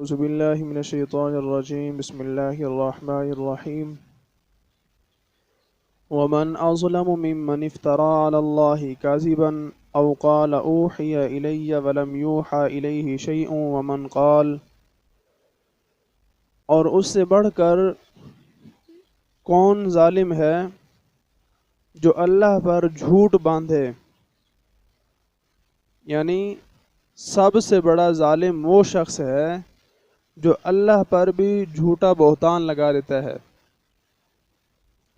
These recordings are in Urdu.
اعوذ باللہ من الشیطان الرجیم بسم اللہ الرحمن الرحیم ومن اظلم ممن افترى على الله كاذبا او قال اوحی الی ولم یوحى الیہ شیء ومن قال، اور اس سے بڑھ کر کون ظالم ہے جو اللہ پر جھوٹ باندھے، یعنی سب سے بڑا ظالم وہ شخص ہے جو اللہ پر بھی جھوٹا بہتان لگا دیتا ہے،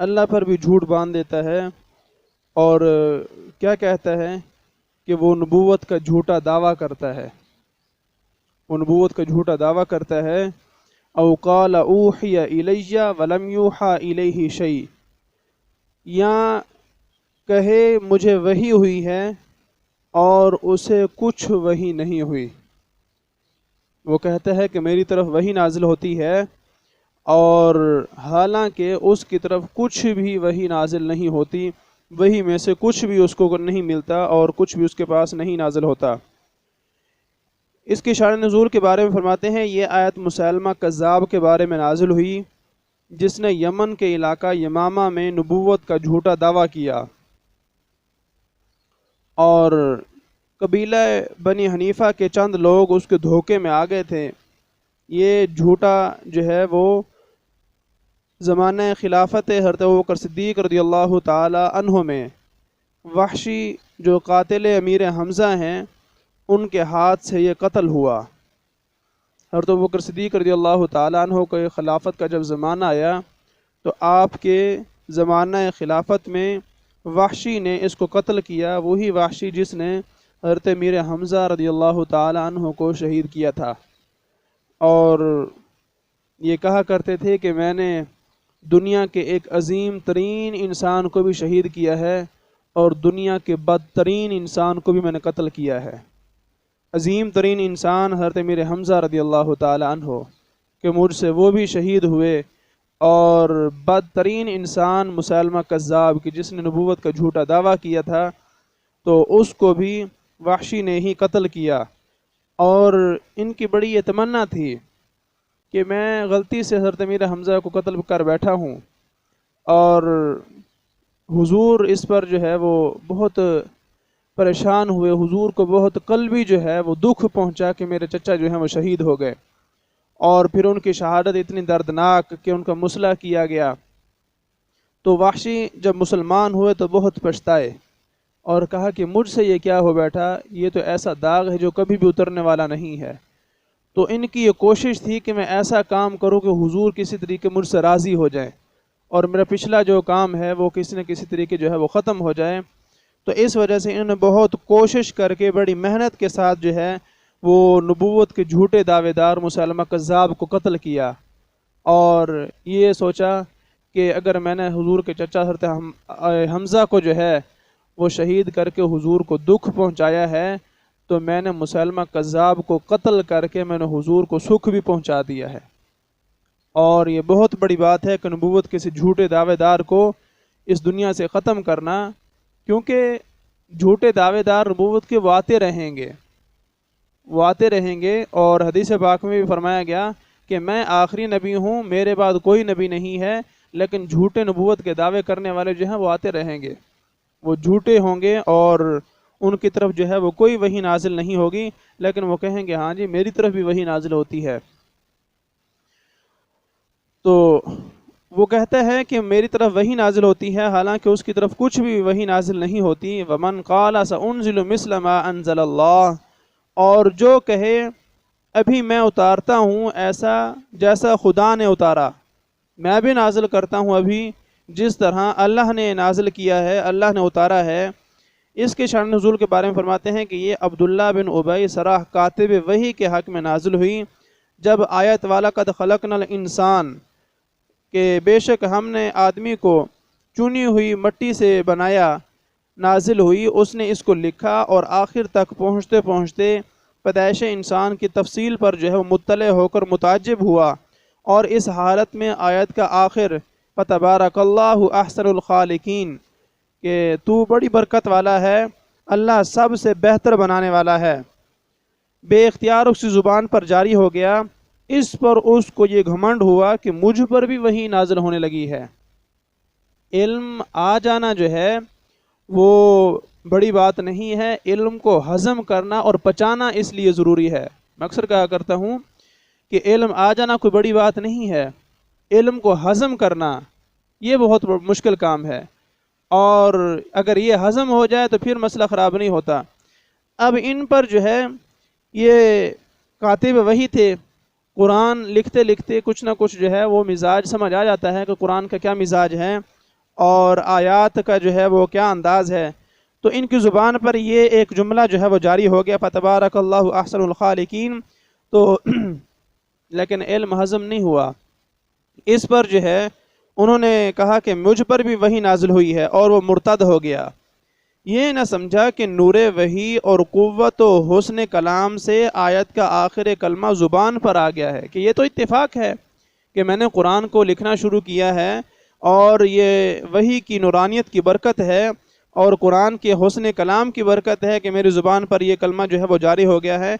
اللہ پر بھی جھوٹ باندھ دیتا ہے اور کیا کہتا ہے کہ وہ نبوت کا جھوٹا دعویٰ کرتا ہے، وہ نبوت کا جھوٹا دعویٰ کرتا ہے۔ او قال اوحی الی ولم یوحى الیہ شیء، یا کہے مجھے وحی ہوئی ہے اور اسے کچھ وحی نہیں ہوئی، وہ کہتا ہے کہ میری طرف وحی نازل ہوتی ہے اور حالانکہ اس کی طرف کچھ بھی وحی نازل نہیں ہوتی، وحی میں سے کچھ بھی اس کو نہیں ملتا اور کچھ بھی اس کے پاس نہیں نازل ہوتا۔ اس کی شان نزول کے بارے میں فرماتے ہیں یہ آیت مسیلمہ کذاب کے بارے میں نازل ہوئی جس نے یمن کے علاقہ یمامہ میں نبوت کا جھوٹا دعویٰ کیا، اور قبیلہ بنی حنیفہ کے چند لوگ اس کے دھوکے میں آ گئے تھے۔ یہ جھوٹا جو ہے وہ زمانہ خلافت حضرت ابوبکر صدیق رضی اللہ تعالی عنہ میں وحشی جو قاتل امیر حمزہ ہیں ان کے ہاتھ سے یہ قتل ہوا۔ حضرت ابوبکر صدیق رضی اللہ تعالی عنہ کے خلافت کا جب زمانہ آیا تو آپ کے زمانہ خلافت میں وحشی نے اس کو قتل کیا، وہی وحشی جس نے حضرت امیر حمزہ رضی اللہ تعالی عنہ کو شہید کیا تھا، اور یہ کہا کرتے تھے کہ میں نے دنیا کے ایک عظیم ترین انسان کو بھی شہید کیا ہے اور دنیا کے بدترین انسان کو بھی میں نے قتل کیا ہے۔ عظیم ترین انسان حضرت امیر حمزہ رضی اللہ تعالی عنہ کہ مجھ سے وہ بھی شہید ہوئے، اور بدترین انسان مسیلمہ کذاب کی جس نے نبوت کا جھوٹا دعویٰ کیا تھا تو اس کو بھی وحشی نے ہی قتل کیا۔ اور ان کی بڑی یہ تمنا تھی کہ میں غلطی سے حضرت امیر حمزہ کو قتل کر بیٹھا ہوں، اور حضور اس پر جو ہے وہ بہت پریشان ہوئے، حضور کو بہت قلبی جو ہے وہ دکھ پہنچا کہ میرے چچا جو ہیں وہ شہید ہو گئے، اور پھر ان کی شہادت اتنی دردناک کہ ان کا مسئلہ کیا گیا۔ تو وحشی جب مسلمان ہوئے تو بہت پچھتائے اور کہا کہ مجھ سے یہ کیا ہو بیٹھا، یہ تو ایسا داغ ہے جو کبھی بھی اترنے والا نہیں ہے۔ تو ان کی یہ کوشش تھی کہ میں ایسا کام کروں کہ حضور کسی طریقے مجھ سے راضی ہو جائیں اور میرا پچھلا جو کام ہے وہ کسی نہ کسی طریقے جو ہے وہ ختم ہو جائے۔ تو اس وجہ سے انہوں نے بہت کوشش کر کے بڑی محنت کے ساتھ جو ہے وہ نبوت کے جھوٹے دعوے دار مسیلمہ کذاب کو قتل کیا، اور یہ سوچا کہ اگر میں نے حضور کے چچا حضرت حمزہ کو جو ہے وہ شہید کر کے حضور کو دکھ پہنچایا ہے تو میں نے مسیلمہ کذاب کو قتل کر کے میں نے حضور کو سکھ بھی پہنچا دیا ہے۔ اور یہ بہت بڑی بات ہے کہ نبوت کسی جھوٹے دعوے دار کو اس دنیا سے ختم کرنا، کیونکہ جھوٹے دعوے دار نبوت کے وہ آتے رہیں گے، وہ آتے رہیں گے، اور حدیث پاک میں بھی فرمایا گیا کہ میں آخری نبی ہوں، میرے بعد کوئی نبی نہیں ہے، لیکن جھوٹے نبوت کے دعوے کرنے والے جو ہیں وہ آتے رہیں گے، وہ جھوٹے ہوں گے اور ان کی طرف جو ہے وہ کوئی وحی نازل نہیں ہوگی، لیکن وہ کہیں گے ہاں جی میری طرف بھی وحی نازل ہوتی ہے۔ تو وہ کہتا ہے کہ میری طرف وحی نازل ہوتی ہے حالانکہ اس کی طرف کچھ بھی وحی نازل نہیں ہوتی۔ ومن قال سأنزل مثل ما انزل اللہ، اور جو کہے ابھی میں اتارتا ہوں ایسا جیسا خدا نے اتارا، میں بھی نازل کرتا ہوں ابھی جس طرح اللہ نے نازل کیا ہے، اللہ نے اتارا ہے۔ اس کے شان نزول کے بارے میں فرماتے ہیں کہ یہ عبداللہ بن ابی سرح کاتب وحی کے حق میں نازل ہوئی جب آیت والا قد خلقنا الانسان کہ بے شک ہم نے آدمی کو چنی ہوئی مٹی سے بنایا نازل ہوئی، اس نے اس کو لکھا، اور آخر تک پہنچتے پہنچتے پیدائش انسان کی تفصیل پر جو ہے وہ مطلع ہو کر متعجب ہوا، اور اس حالت میں آیت کا آخر فتبارک اللہ احسن الخالقین کہ تو بڑی برکت والا ہے، اللہ سب سے بہتر بنانے والا ہے، بے اختیار اس کی زبان پر جاری ہو گیا اس پر اس کو یہ گھمنڈ ہوا کہ مجھ پر بھی وہی نازل ہونے لگی ہے۔ علم آ جانا جو ہے وہ بڑی بات نہیں ہے، علم کو ہضم کرنا اور پچانا اس لیے ضروری ہے۔ میں اکثر کہا کرتا ہوں کہ علم آ جانا کوئی بڑی بات نہیں ہے، علم کو ہضم کرنا یہ بہت مشکل کام ہے، اور اگر یہ ہضم ہو جائے تو پھر مسئلہ خراب نہیں ہوتا۔ اب ان پر جو ہے یہ کاتب وحی تھے، قرآن لکھتے لکھتے کچھ نہ کچھ جو ہے وہ مزاج سمجھ آ جاتا ہے کہ قرآن کا کیا مزاج ہے اور آیات کا جو ہے وہ کیا انداز ہے، تو ان کی زبان پر یہ ایک جملہ جو ہے وہ جاری ہو گیا، فتبارک اللہ احسن الخالقین، تو لیکن علم ہضم نہیں ہوا۔ اس پر جو ہے انہوں نے کہا کہ مجھ پر بھی وحی نازل ہوئی ہے، اور وہ مرتد ہو گیا۔ یہ نہ سمجھا کہ نور وحی اور قوت و حسن کلام سے آیت کا آخر کلمہ زبان پر آ گیا ہے، کہ یہ تو اتفاق ہے کہ میں نے قرآن کو لکھنا شروع کیا ہے اور یہ وحی کی نورانیت کی برکت ہے اور قرآن کے حسن کلام کی برکت ہے کہ میری زبان پر یہ کلمہ جو ہے وہ جاری ہو گیا ہے،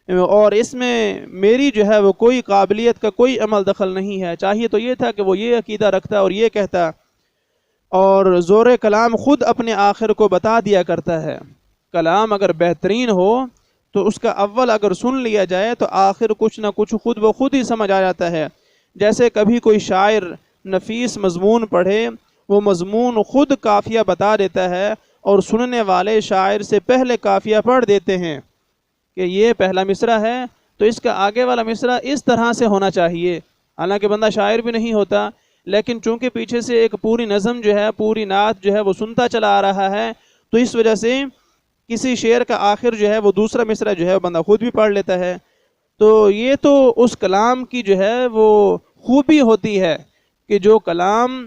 اور اس میں میری جو ہے وہ کوئی قابلیت کا کوئی عمل دخل نہیں ہے۔ چاہیے تو یہ تھا کہ وہ یہ عقیدہ رکھتا اور یہ کہتا، اور زور کلام خود اپنے آخر کو بتا دیا کرتا ہے۔ کلام اگر بہترین ہو تو اس کا اول اگر سن لیا جائے تو آخر کچھ نہ کچھ خود بخود ہی سمجھ آ جاتا ہے۔ جیسے کبھی کوئی شاعر نفیس مضمون پڑھے، وہ مضمون خود قافیہ بتا دیتا ہے اور سننے والے شاعر سے پہلے قافیہ پڑھ دیتے ہیں کہ یہ پہلا مصرع ہے تو اس کا آگے والا مصرع اس طرح سے ہونا چاہیے، حالانکہ بندہ شاعر بھی نہیں ہوتا، لیکن چونکہ پیچھے سے ایک پوری نظم جو ہے، پوری نعت جو ہے وہ سنتا چلا آ رہا ہے، تو اس وجہ سے کسی شعر کا آخر جو ہے وہ دوسرا مصرع جو ہے وہ بندہ خود بھی پڑھ لیتا ہے۔ تو یہ تو اس کلام کی جو ہے وہ خوبی ہوتی ہے کہ جو کلام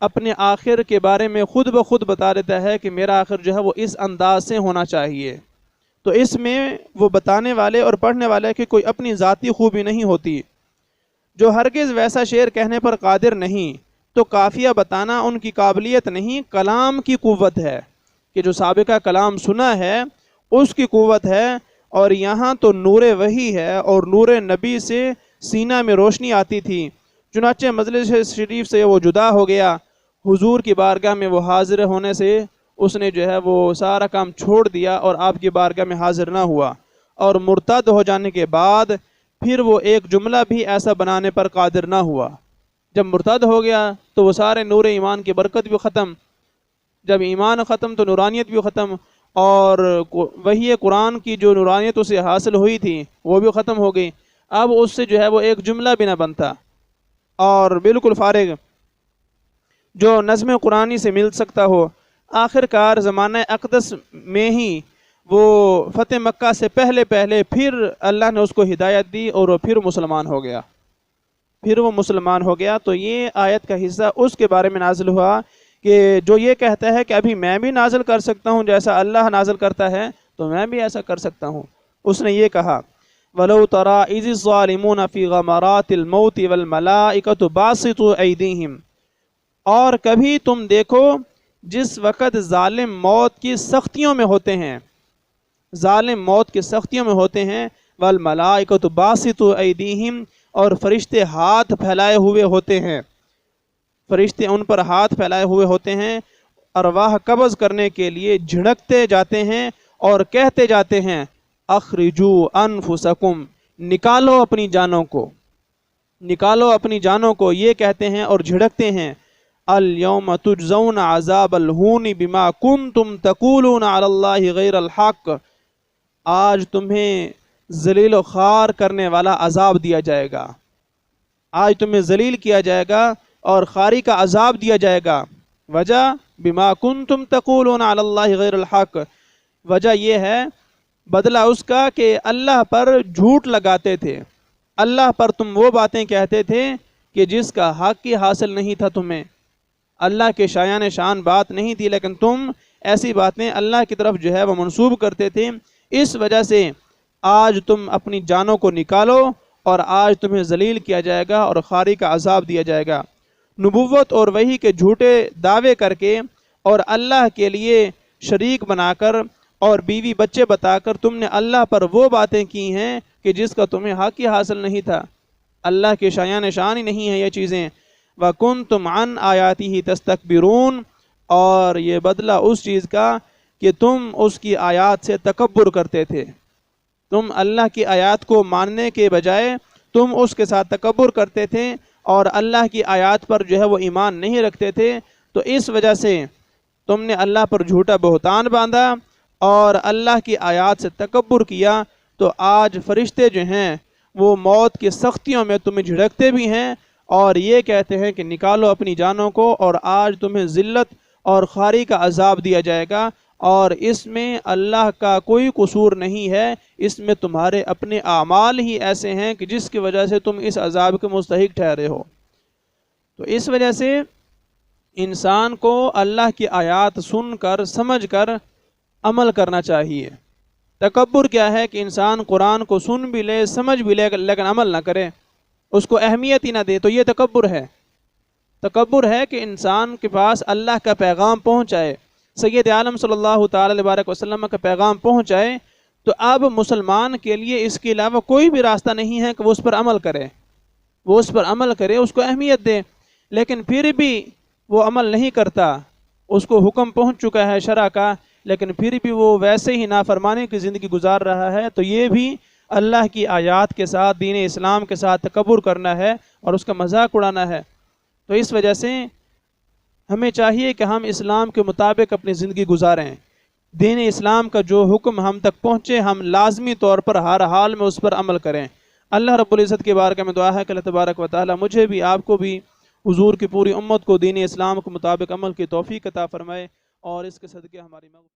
اپنے آخر کے بارے میں خود بخود بتا دیتا ہے کہ میرا آخر جو ہے وہ اس انداز سے ہونا چاہیے، تو اس میں وہ بتانے والے اور پڑھنے والے کی کوئی اپنی ذاتی خوبی نہیں ہوتی۔ جو ہرگز ویسا شعر کہنے پر قادر نہیں، تو قافیہ بتانا ان کی قابلیت نہیں، کلام کی قوت ہے، کہ جو سابقہ کلام سنا ہے اس کی قوت ہے، اور یہاں تو نور وحی ہے اور نور نبی سے سینہ میں روشنی آتی تھی۔ چنانچہ مجلس شریف سے وہ جدا ہو گیا، حضور کی بارگاہ میں وہ حاضر ہونے سے اس نے جو ہے وہ سارا کام چھوڑ دیا اور آپ کی بارگاہ میں حاضر نہ ہوا، اور مرتد ہو جانے کے بعد پھر وہ ایک جملہ بھی ایسا بنانے پر قادر نہ ہوا۔ جب مرتد ہو گیا تو وہ سارے نور ایمان کی برکت بھی ختم، جب ایمان ختم تو نورانیت بھی ختم، اور وہی قرآن کی جو نورانیت اسے حاصل ہوئی تھی وہ بھی ختم ہو گئی۔ اب اس سے جو ہے وہ ایک جملہ بھی نہ بنتا، اور بالکل فارغ جو نظم قرآنی سے مل سکتا ہو۔ آخر کار زمانہ اقدس میں ہی وہ فتح مکہ سے پہلے پھر اللہ نے اس کو ہدایت دی اور وہ پھر مسلمان ہو گیا، تو یہ آیت کا حصہ اس کے بارے میں نازل ہوا کہ جو یہ کہتا ہے کہ ابھی میں بھی نازل کر سکتا ہوں جیسا اللہ نازل کرتا ہے تو میں بھی ایسا کر سکتا ہوں۔ اس نے یہ کہا وَلَوْ تَرَى إِذِ الظَّالِمُونَ فِي غَمَرَاتِ الْمَوْتِ وَالْمَلَائِكَةُ بَاسِطُو أَيْدِيهِمْ، اور کبھی تم دیکھو جس وقت ظالم موت کی سختیوں میں ہوتے ہیں، ظالم موت کی سختیوں میں ہوتے ہیں، وَالْمَلَائِكَةُ بَاسِطُو أَيْدِيهِمْ، اور فرشتے ہاتھ پھیلائے ہوئے ہوتے ہیں، فرشتے ان پر ہاتھ پھیلائے ہوئے ہوتے ہیں، ارواح قبض کرنے کے لیے جھڑکتے جاتے ہیں اور کہتے جاتے ہیں اخرجوا انفسکم، نکالو اپنی جانوں کو، نکالو اپنی جانوں کو، یہ کہتے ہیں اور جھڑکتے ہیں الیوم تجزون عذاب الہون بما کنتم تقولون علی اللہ غیر الحق، آج تمہیں ذلیل و خوار کرنے والا عذاب دیا جائے گا، آج تمہیں ذلیل کیا جائے گا اور خواری کا عذاب دیا جائے گا۔ وجہ بما کنتم تقولون علی اللہ غیر الحق، وجہ یہ ہے بدلہ اس کا کہ اللہ پر جھوٹ لگاتے تھے، اللہ پر تم وہ باتیں کہتے تھے کہ جس کا حق ہی حاصل نہیں تھا تمہیں، اللہ کے شایان شان بات نہیں تھی، لیکن تم ایسی باتیں اللہ کی طرف جو ہے وہ منسوب کرتے تھے، اس وجہ سے آج تم اپنی جانوں کو نکالو اور آج تمہیں ذلیل کیا جائے گا اور خواری کا عذاب دیا جائے گا۔ نبوت اور وحی کے جھوٹے دعوے کر کے اور اللہ کے لیے شریک بنا کر اور بیوی بچے بتا کر تم نے اللہ پر وہ باتیں کی ہیں کہ جس کا تمہیں حق ہی حاصل نہیں تھا۔ اللہ کے شایان شان ہی نہیں ہے یہ چیزیں۔ وَكُنْتُمْ عَنْ آیَاتِهِ تَسْتَكْبِرُونَ، اور یہ بدلہ اس چیز کا کہ تم اس کی آیات سے تکبر کرتے تھے، تم اللہ کی آیات کو ماننے کے بجائے تم اس کے ساتھ تکبر کرتے تھے اور اللہ کی آیات پر جو ہے وہ ایمان نہیں رکھتے تھے، تو اس وجہ سے تم نے اللہ پر جھوٹا بہتان باندھا اور اللہ کی آیات سے تکبر کیا۔ تو آج فرشتے جو ہیں وہ موت کی سختیوں میں تمہیں جھڑکتے بھی ہیں اور یہ کہتے ہیں کہ نکالو اپنی جانوں کو، اور آج تمہیں ذلت اور خواری کا عذاب دیا جائے گا، اور اس میں اللہ کا کوئی قصور نہیں ہے، اس میں تمہارے اپنے اعمال ہی ایسے ہیں کہ جس کی وجہ سے تم اس عذاب کے مستحق ٹھہرے ہو۔ تو اس وجہ سے انسان کو اللہ کی آیات سن کر سمجھ کر عمل کرنا چاہیے۔ تکبر کیا ہے کہ انسان قرآن کو سن بھی لے، سمجھ بھی لے، لیکن عمل نہ کرے، اس کو اہمیت ہی نہ دے، تو یہ تکبر ہے۔ تکبر ہے کہ انسان کے پاس اللہ کا پیغام پہنچائے، سید عالم صلی اللہ تعالی علیہ وسلم کا پیغام پہنچائے، تو اب مسلمان کے لیے اس کے علاوہ کوئی بھی راستہ نہیں ہے کہ وہ اس پر عمل کرے، وہ اس پر عمل کرے، اس کو اہمیت دے، لیکن پھر بھی وہ عمل نہیں کرتا، اس کو حکم پہنچ چکا ہے شرع کا، لیکن پھر بھی وہ ویسے ہی نافرمانی کی زندگی گزار رہا ہے، تو یہ بھی اللہ کی آیات کے ساتھ، دین اسلام کے ساتھ تکبر کرنا ہے اور اس کا مذاق اڑانا ہے۔ تو اس وجہ سے ہمیں چاہیے کہ ہم اسلام کے مطابق اپنی زندگی گزاریں، دین اسلام کا جو حکم ہم تک پہنچے ہم لازمی طور پر ہر حال میں اس پر عمل کریں۔ اللہ رب العزت کی بارگاہ میں دعا ہے کہ اللہ تبارک و تعالی مجھے بھی، آپ کو بھی، حضور کی پوری امت کو دین اسلام کے مطابق عمل کی توفیق عطا فرمائے، اور اس کے صدقے ہماری